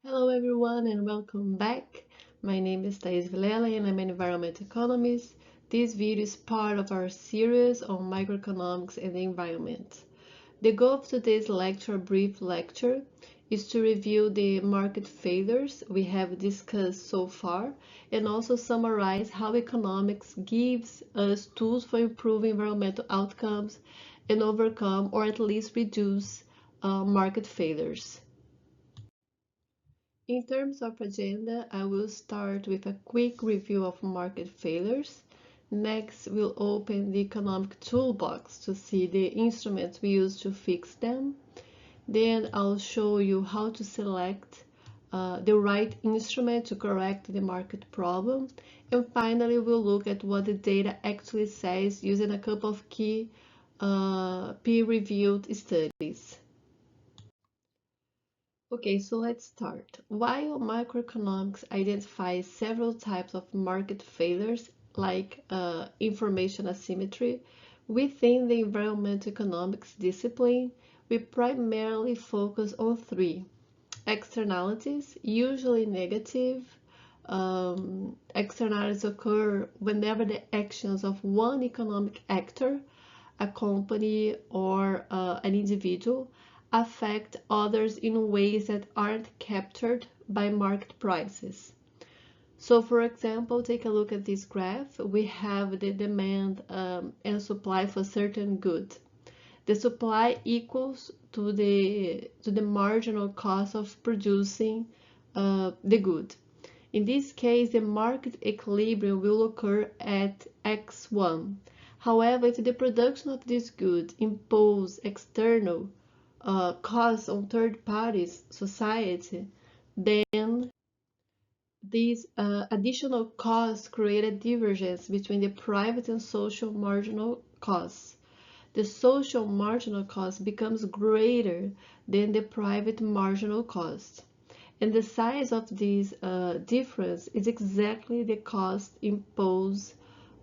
Hello everyone and welcome back. My name is Thais Vilela and I'm an environmental economist. This video is part of our series on microeconomics and the environment. The goal of today's lecture, brief lecture, is to review the market failures we have discussed so far and also summarize how economics gives us tools for improving environmental outcomes and overcome or at least reduce market failures. In terms of agenda, I will start with a quick review of market failures. Next, we'll open the economic toolbox to see the instruments we use to fix them. Then I'll show you how to select the right instrument to correct the market problem. And finally, we'll look at what the data actually says using a couple of key peer-reviewed studies. Okay, so let's start. While macroeconomics identifies several types of market failures, like information asymmetry, within the environmental economics discipline, we primarily focus on three: externalities, usually negative. Externalities occur whenever the actions of one economic actor, a company, or an individual affect others in ways that aren't captured by market prices. So for example, take a look at this graph. We have the demand and supply for certain good. The supply equals to the marginal cost of producing the good. In this case, the market equilibrium will occur at x1. However, if the production of this good impose external costs on third parties, society, then these additional costs create a divergence between the private and social marginal costs. The social marginal cost becomes greater than the private marginal cost. And the size of this difference is exactly the cost imposed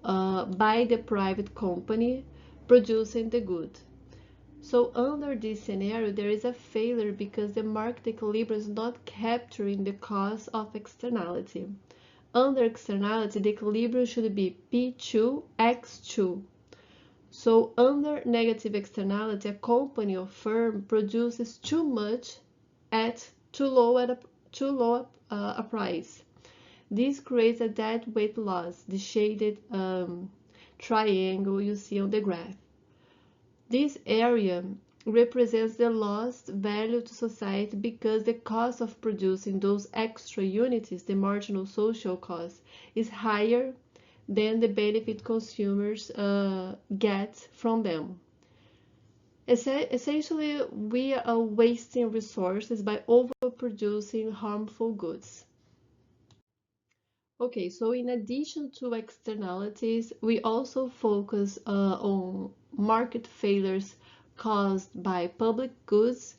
by the private company producing the good. So under this scenario, there is a failure because the market equilibrium is not capturing the cost of externality. Under externality, the equilibrium should be P2 X2. So under negative externality, a company or firm produces too much at too low a price. This creates a dead weight loss, the shaded triangle you see on the graph. This area represents the lost value to society because the cost of producing those extra units, the marginal social cost, is higher than the benefit consumers get from them. Essentially, we are wasting resources by overproducing harmful goods. Okay, so in addition to externalities, we also focus on market failures caused by public goods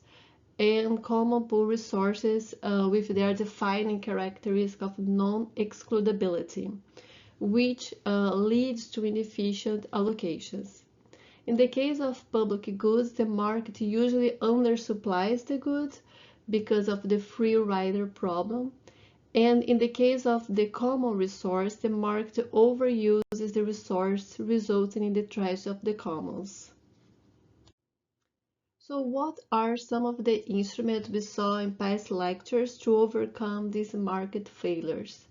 and common pool resources with their defining characteristic of non-excludability, which leads to inefficient allocations. In the case of public goods, the market usually undersupplies the goods because of the free rider problem. And in the case of the common resource, the market overuses the resource, resulting in the tragedy of the commons. So what are some of the instruments we saw in past lectures to overcome these market failures?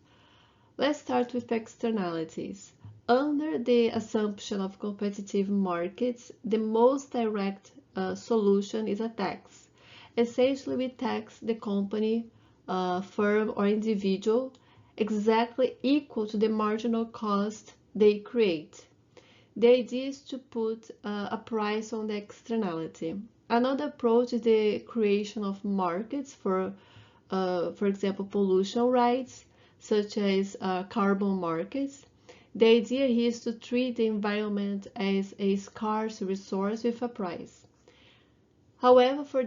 Let's start with externalities. Under the assumption of competitive markets, the most direct solution is a tax. Essentially, we tax the company, firm, or individual exactly equal to the marginal cost they create. The idea is to put a price on the externality. Another approach is the creation of markets for example, pollution rights, such as carbon markets. The idea here is to treat the environment as a scarce resource with a price. However, for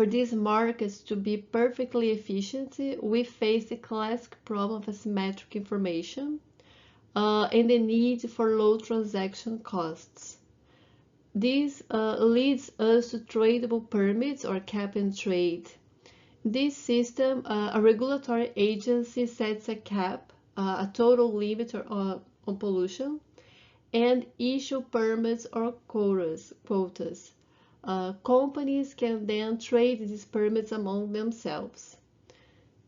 these markets to be perfectly efficient, we face the classic problem of asymmetric information and the need for low transaction costs. This leads us to tradable permits or cap and trade This system, a regulatory agency sets a cap, a total limit on pollution, and issue permits or quotas. Companies can then trade these permits among themselves.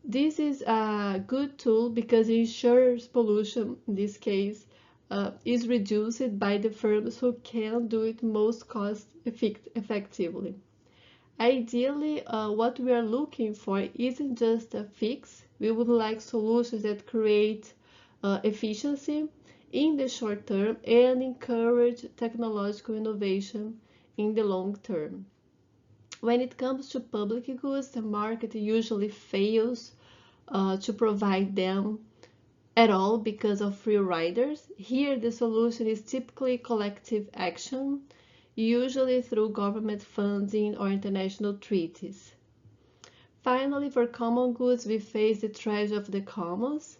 This is a good tool because it ensures pollution, in this case, is reduced by the firms who can do it most cost effectively. Ideally, what we are looking for isn't just a fix. We would like solutions that create efficiency in the short term and encourage technological innovation in the long term. When it comes to public goods, the market usually fails to provide them at all because of free riders. Here, the solution is typically collective action, usually through government funding or international treaties. Finally, for common goods, we face the tragedy of the commons,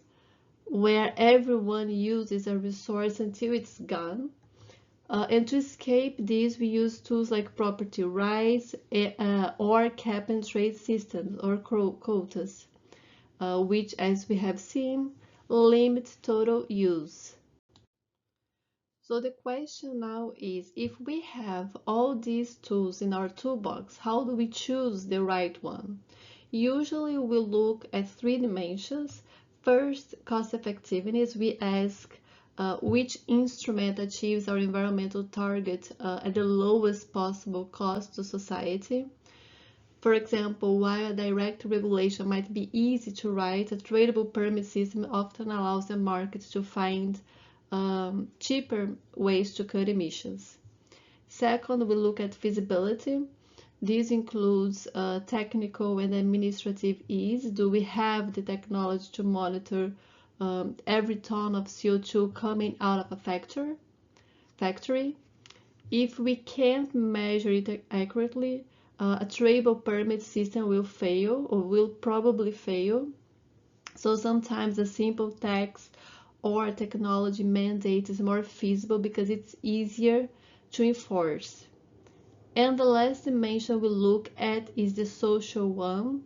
where everyone uses a resource until it's gone. And to escape this, we use tools like property rights or cap and trade systems or quotas, which, as we have seen, limit total use. So the question now is, if we have all these tools in our toolbox, how do we choose the right one? Usually we look at three dimensions. First, cost effectiveness. We ask which instrument achieves our environmental target at the lowest possible cost to society. For example, while a direct regulation might be easy to write, a tradable permit system often allows the market to find cheaper ways to cut emissions. Second, we look at feasibility. This includes technical and administrative ease. Do we have the technology to monitor every ton of CO2 coming out of a factory? If we can't measure it accurately, a tradable permit system will fail or will probably fail. So sometimes a simple tax or technology mandate is more feasible because it's easier to enforce. And the last dimension we look at is the social one.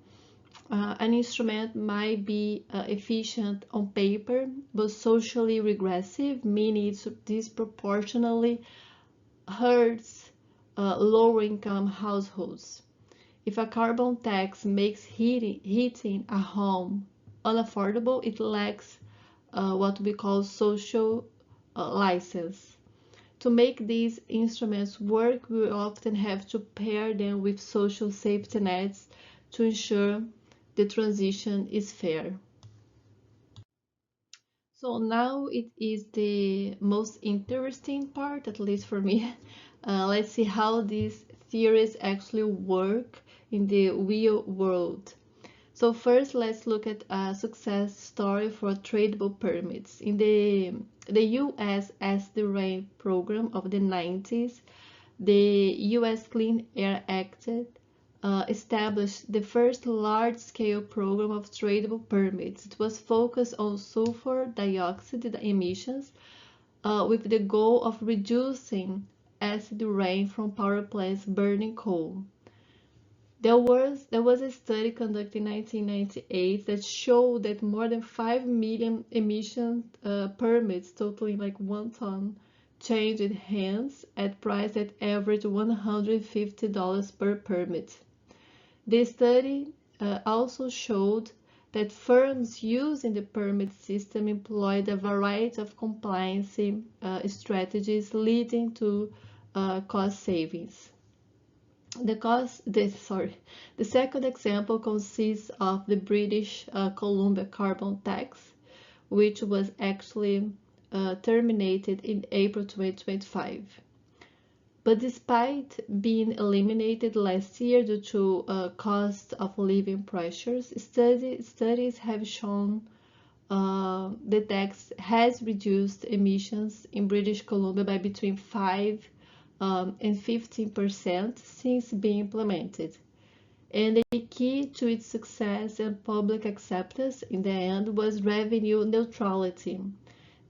An instrument might be efficient on paper, but socially regressive, meaning it disproportionately hurts lower income households. If a carbon tax makes heating a home unaffordable, it lacks what we call social license. To make these instruments work, we often have to pair them with social safety nets to ensure the transition is fair. So now it is the most interesting part, at least for me. Let's see how these theories actually work in the real world. So first, let's look at a success story for tradable permits. In the US as-the-rain program of the 90s, the US Clean Air Act established the first large-scale program of tradable permits. It was focused on sulfur dioxide emissions with the goal of reducing acid rain from power plants burning coal. There was a study conducted in 1998 that showed that more than 5 million emission permits totaling like 1 ton changed hands at price that averaged $150 per permit. The study also showed that firms using the permit system employed a variety of compliance strategies leading to cost savings. The second example consists of the British Columbia carbon tax, which was actually terminated in April 2025. But despite being eliminated last year due to cost of living pressures, studies have shown the tax has reduced emissions in British Columbia by between 5 and 15% since being implemented. And the key to its success and public acceptance in the end was revenue neutrality.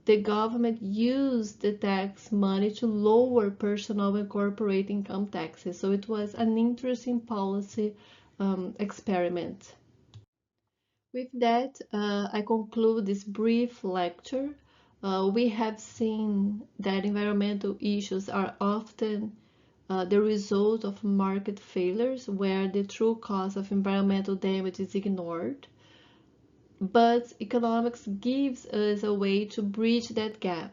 The government used the tax money to lower personal and corporate income taxes. So it was an interesting policy experiment. With that, I conclude this brief lecture. We have seen that environmental issues are often the result of market failures where the true cause of environmental damage is ignored. But economics gives us a way to bridge that gap.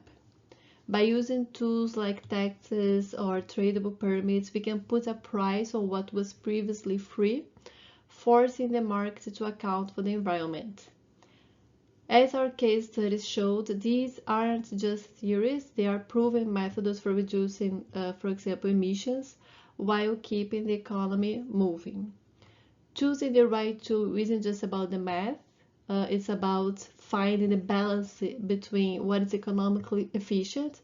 By using tools like taxes or tradable permits, we can put a price on what was previously free, forcing the market to account for the environment. As our case studies showed, these aren't just theories, they are proven methods for reducing, for example, emissions while keeping the economy moving. Choosing the right tool isn't just about the math, it's about finding the balance between what is economically efficient,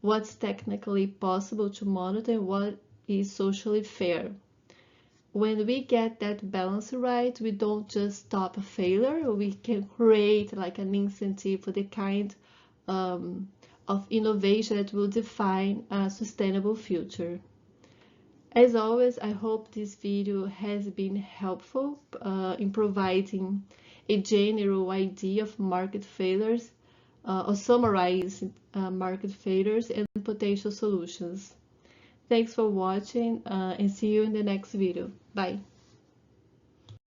what's technically possible to monitor, and what is socially fair. When we get that balance right, we don't just stop a failure, we can create like an incentive for the kind of innovation that will define a sustainable future. As always, I hope this video has been helpful in providing a general idea of market failures or summarize market failures and potential solutions. Thanks for watching and see you in the next video. Bye.